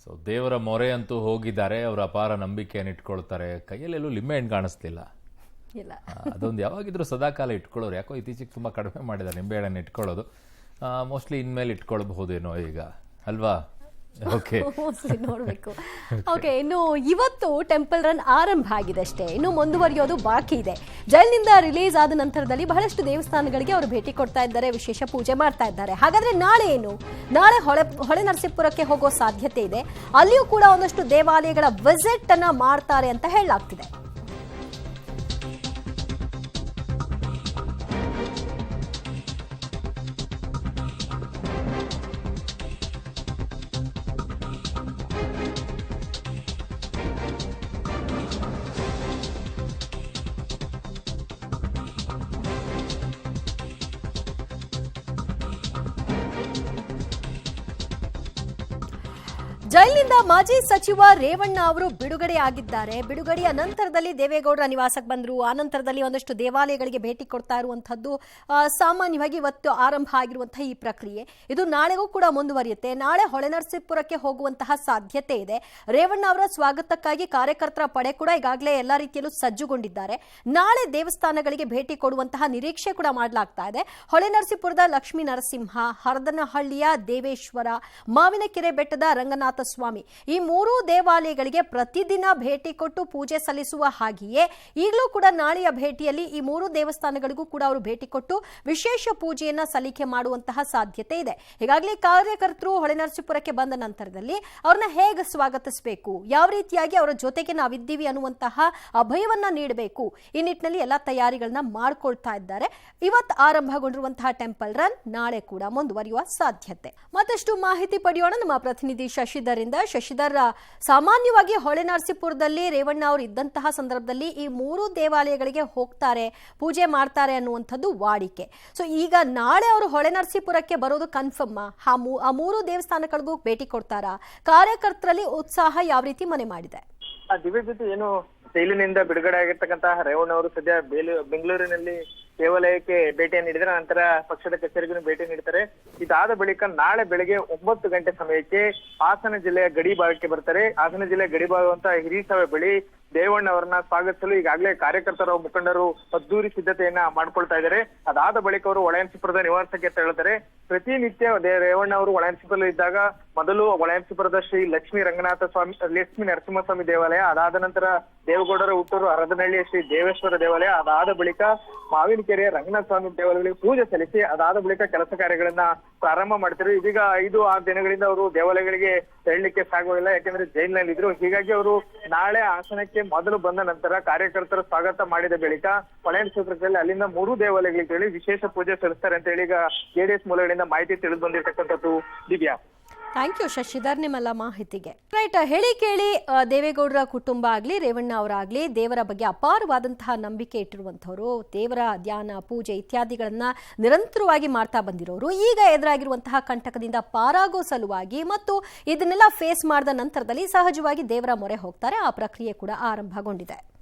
So ದೇವರ ಮೊರೆ ಅಂತೂ ಹೋಗಿದ್ದಾರೆ. ಅವರ ಅಪಾರ ನಂಬಿಕೆಯನ್ನು ಇಟ್ಕೊಳ್ತಾರೆ. ಕೈಯಲ್ಲೆಲ್ಲೂ ಲಿಂಬೆ ಹಣ್ಣು ಕಾಣಿಸ್ತಿಲ್ಲ. ಇಲ್ಲ, ಅದೊಂದು ಯಾವಾಗಿದ್ರೂ ಸದಾಕಾಲ ಇಟ್ಕೊಳ್ಳೋರು. ಯಾಕೋ ಇತ್ತೀಚೆಗೆ ತುಂಬ ಕಡಿಮೆ ಮಾಡಿದ್ದಾರೆ ನಿಂಬೆ ಹಣ್ಣನ್ನು ಇಟ್ಕೊಳ್ಳೋದು. ಮೋಸ್ಟ್ಲಿ ಇನ್ಮೇಲೆ ಇಟ್ಕೊಳ್ಬಹುದೇನೋ ಈಗ, ಅಲ್ವಾ? ಓಕೆ, ನೋಡ್ಬೇಕು. ಓಕೆ, ಇನ್ನು ಇವತ್ತು ಟೆಂಪಲ್ ರನ್ ಆರಂಭ ಆಗಿದೆ ಅಷ್ಟೇ, ಇನ್ನು ಮುಂದುವರಿಯೋದು ಬಾಕಿ ಇದೆ. ಜೈಲಿನಿಂದ ರಿಲೀಸ್ ಆದ ನಂತರದಲ್ಲಿ ಬಹಳಷ್ಟು ದೇವಸ್ಥಾನಗಳಿಗೆ ಅವರು ಭೇಟಿ ಕೊಡ್ತಾ ಇದ್ದಾರೆ, ವಿಶೇಷ ಪೂಜೆ ಮಾಡ್ತಾ ಇದ್ದಾರೆ. ಹಾಗಾದ್ರೆ ನಾಳೆ ಏನು? ನಾಳೆ ಹೊಳೆ ನರಸೀಪುರಕ್ಕೆ ಹೋಗೋ ಸಾಧ್ಯತೆ ಇದೆ. ಅಲ್ಲಿಯೂ ಕೂಡ ಒಂದಷ್ಟು ದೇವಾಲಯಗಳ ವಿಸಿಟ್ ಅನ್ನ ಮಾಡ್ತಾರೆ ಅಂತ ಹೇಳಲಾಗ್ತಿದೆ. ಜೈಲಿನಿಂದ ಮಾಜಿ ಸಚಿವ ರೇವಣ್ಣ ಅವರು ಬಿಡುಗಡೆಯಾಗಿದ್ದಾರೆ. ಬಿಡುಗಡೆಯ ನಂತರದಲ್ಲಿ ದೇವೇಗೌಡರ ನಿವಾಸಕ್ಕೆ ಬಂದರು. ಆ ನಂತರದಲ್ಲಿ ಒಂದಷ್ಟು ದೇವಾಲಯಗಳಿಗೆ ಭೇಟಿ ಕೊಡ್ತಾ ಇರುವಂತಹದ್ದು ಸಾಮಾನ್ಯವಾಗಿ ಇವತ್ತು ಆರಂಭ ಆಗಿರುವಂತಹ ಈ ಪ್ರಕ್ರಿಯೆ ಇದು ನಾಳೆಗೂ ಕೂಡ ಮುಂದುವರಿಯುತ್ತೆ. ನಾಳೆ ಹೊಳೆನರಸೀಪುರಕ್ಕೆ ಹೋಗುವಂತಹ ಸಾಧ್ಯತೆ ಇದೆ. ರೇವಣ್ಣ ಅವರ ಸ್ವಾಗತಕ್ಕಾಗಿ ಕಾರ್ಯಕರ್ತರ ಪಡೆ ಕೂಡ ಈಗಾಗಲೇ ಎಲ್ಲಾ ರೀತಿಯಲ್ಲೂ ಸಜ್ಜುಗೊಂಡಿದ್ದಾರೆ. ನಾಳೆ ದೇವಸ್ಥಾನಗಳಿಗೆ ಭೇಟಿ ಕೊಡುವಂತಹ ನಿರೀಕ್ಷೆ ಕೂಡ ಮಾಡಲಾಗ್ತಾ ಇದೆ. ಹೊಳೆನರಸೀಪುರದ ಲಕ್ಷ್ಮೀ ನರಸಿಂಹ, ಹರದನಹಳ್ಳಿಯ ದೇವೇಶ್ವರ, ಮಾವಿನಕೆರೆ ಬೆಟ್ಟದ ರಂಗನಾಥ ಸ್ವಾಮಿ, ಈ ಮೂರೂ ದೇವಾಲಯಗಳಿಗೆ ಪ್ರತಿದಿನ ಭೇಟಿ ಕೊಟ್ಟು ಪೂಜೆ ಸಲ್ಲಿಸುವ ಹಾಗೆಯೇ ಈಗಲೂ ಕೂಡ ನಾಳೆಯ ಭೇಟಿಯಲ್ಲಿ ಈ ಮೂರು ದೇವಸ್ಥಾನಗಳಿಗೂ ಕೂಡ ಅವರು ಭೇಟಿ ಕೊಟ್ಟು ವಿಶೇಷ ಪೂಜೆಯನ್ನ ಸಲ್ಲಿಕೆ ಮಾಡುವಂತಹ ಸಾಧ್ಯತೆ ಇದೆ. ಹೀಗಾಗಲೇ ಕಾರ್ಯಕರ್ತರು ಹೊಳೆನರಸೀಪುರಕ್ಕೆ ಬಂದ ನಂತರದಲ್ಲಿ ಅವ್ರನ್ನ ಹೇಗೆ ಸ್ವಾಗತಿಸಬೇಕು, ಯಾವ ರೀತಿಯಾಗಿ ಅವರ ಜೊತೆಗೆ ನಾವಿದ್ದೀವಿ ಅನ್ನುವಂತಹ ಅಭಯವನ್ನ ನೀಡಬೇಕು, ಈ ನಿಟ್ಟಿನಲ್ಲಿ ಎಲ್ಲ ತಯಾರಿಗಳನ್ನ ಮಾಡ್ಕೊಳ್ತಾ ಇದ್ದಾರೆ. ಇವತ್ತು ಆರಂಭಗೊಂಡಿರುವಂತಹ ಟೆಂಪಲ್ ರನ್ ನಾಳೆ ಕೂಡ ಮುಂದುವರಿಯುವ ಸಾಧ್ಯತೆ. ಮತ್ತಷ್ಟು ಮಾಹಿತಿ ಪಡೆಯೋಣ ನಮ್ಮ ಪ್ರತಿನಿಧಿ ಶಶಿಧರ್. ಶಶಿಧರ್, ಸಾಮಾನ್ಯವಾಗಿ ಹೊಳೆನರಸೀಪುರದಲ್ಲಿ ರೇವಣ್ಣ ಅವರು ಇದ್ದಂತಹ ಸಂದರ್ಭದಲ್ಲಿ ಈ ಮೂರು ದೇವಾಲಯಗಳಿಗೆ ಹೋಗ್ತಾರೆ, ಪೂಜೆ ಮಾಡ್ತಾರೆ ಅನ್ನುವಂಥದ್ದು ವಾಡಿಕೆ. ಸೊ ಈಗ ನಾಳೆ ಅವರು ಹೊಳೆನರಸೀಪುರಕ್ಕೆ ಬರೋದು ಕನ್ಫರ್ಮ್? ಆ ಮೂರು ದೇವಸ್ಥಾನಗಳಿಗೂ ಭೇಟಿ ಕೊಡ್ತಾರಾ? ಕಾರ್ಯಕರ್ತರಲ್ಲಿ ಉತ್ಸಾಹ ಯಾವ ರೀತಿ ಮನೆ ಮಾಡಿದೆ? ದಿವ್ಯ ಜೊತೆ ಏನು ಜೈಲಿನಿಂದ ಬಿಡುಗಡೆ ಆಗಿರ್ತಕ್ಕಂತಹ ರೇವಣ್ಣ ಅವರು ಸದ್ಯ ಬೆಂಗಳೂರಿನಲ್ಲಿ ದೇವಾಲಯಕ್ಕೆ ಭೇಟಿಯನ್ನು ನೀಡಿದರೆ, ನಂತರ ಪಕ್ಷದ ಕಚೇರಿಗೂ ಭೇಟಿ ನೀಡ್ತಾರೆ. ಇದಾದ ಬಳಿಕ ನಾಳೆ ಬೆಳಗ್ಗೆ 9 ಗಂಟೆ ಸಮಯಕ್ಕೆ ಹಾಸನ ಜಿಲ್ಲೆಯ ಗಡಿ ಭಾಗಕ್ಕೆ ಬರ್ತಾರೆ. ಹಾಸನ ಜಿಲ್ಲೆಯ ಗಡಿ ಭಾಗವಂತ ಹಿರೀಸವೆ ಬಳಿ ರೇವಣ್ಣ ಅವರನ್ನ ಸ್ವಾಗತಿಸಲು ಈಗಾಗಲೇ ಕಾರ್ಯಕರ್ತರ ಮುಖಂಡರು ಅದ್ದೂರಿ ಸಿದ್ಧತೆಯನ್ನ ಮಾಡ್ಕೊಳ್ತಾ ಇದ್ದಾರೆ. ಅದಾದ ಬಳಿಕ ಅವರು ಹೊಳೆನರಸೀಪುರದ ನಿವಾಸಕ್ಕೆ ತೆರಳುತ್ತಾರೆ. ಪ್ರತಿನಿತ್ಯ ರೇವಣ್ಣ ಅವರು ಹೊಳೆನರಸೀಪುರದಲ್ಲಿ ಇದ್ದಾಗ ಮೊದಲು ಹೊಳೆನರಸೀಪುರದ ಶ್ರೀ ಲಕ್ಷ್ಮೀ ನರಸಿಂಹಸ್ವಾಮಿ ದೇವಾಲಯ, ಅದಾದ ನಂತರ ದೇವೇಗೌಡರ ಹುಟ್ಟೂರು ಹರದನಹಳ್ಳಿಯ ಶ್ರೀ ದೇವೇಶ್ವರ ದೇವಾಲಯ, ಅದಾದ ಬಳಿಕ ಮಾವಿನಕೆರೆಯ ರಂಗನಾಥ ಸ್ವಾಮಿ ದೇವಾಲಯಗಳಿಗೆ ಪೂಜೆ ಸಲ್ಲಿಸಿ ಅದಾದ ಬಳಿಕ ಕೆಲಸ ಕಾರ್ಯಗಳನ್ನ ಪ್ರಾರಂಭ ಮಾಡ್ತಾರೆ. ಇದೀಗ 5-6 ದಿನಗಳಿಂದ ಅವರು ದೇವಾಲಯಗಳಿಗೆ ತೆರಳಲಿಕ್ಕೆ ಸಾಗುವುದಿಲ್ಲ, ಯಾಕೆಂದ್ರೆ ಜೈಲಿನಲ್ಲಿ ಇದ್ರು. ಹೀಗಾಗಿ ಅವರು ನಾಳೆ ಹಾಸನಕ್ಕೆ ಮೊದಲು ಬಂದ ನಂತರ ಕಾರ್ಯಕರ್ತರ ಸ್ವಾಗತ ಮಾಡಿದ ಬಳಿಕ ಹೊಳೆನರಸೀಪುರದಲ್ಲಿ ಅಲ್ಲಿಂದ 3 ದೇವಾಲಯಗಳಿಗೆ ಹೇಳಿ ವಿಶೇಷ ಪೂಜೆ ಸಲ್ಲಿಸ್ತಾರೆ ಅಂತ ಹೇಳಿ ಈಗ ಜೆಡಿಎಸ್ ಮೂಲಗಳಿಂದ ಮಾಹಿತಿ ತಿಳಿದು ಬಂದಿರತಕ್ಕಂಥದ್ದು. ದಿವ್ಯಾ, ಥ್ಯಾಂಕ್ ಯು ಶಶಿಧರ್ ನಿಮ್ಮೆಲ್ಲ ಮಾಹಿತಿಗೆ. ರೈಟ್, ಹೇಳಿ ಕೇಳಿ ದೇವೇಗೌಡರ ಕುಟುಂಬ ಆಗಲಿ ರೇವಣ್ಣ ಅವರಾಗಲಿ ದೇವರ ಬಗ್ಗೆ ಅಪಾರವಾದಂತಹ ನಂಬಿಕೆ ಇಟ್ಟಿರುವಂಥವ್ರು, ದೇವರ ಧ್ಯಾನ ಪೂಜೆ ಇತ್ಯಾದಿಗಳನ್ನ ನಿರಂತರವಾಗಿ ಮಾಡ್ತಾ ಬಂದಿರೋರು. ಈಗ ಎದುರಾಗಿರುವಂತಹ ಕಂಟಕದಿಂದ ಪಾರಾಗೋ ಸಲುವಾಗಿ ಮತ್ತು ಇದನ್ನೆಲ್ಲ ಫೇಸ್ ಮಾಡಿದ ನಂತರದಲ್ಲಿ ಸಹಜವಾಗಿ ದೇವರ ಮೊರೆ ಹೋಗ್ತಾರೆ. ಆ ಪ್ರಕ್ರಿಯೆ ಕೂಡ ಆರಂಭಗೊಂಡಿದೆ.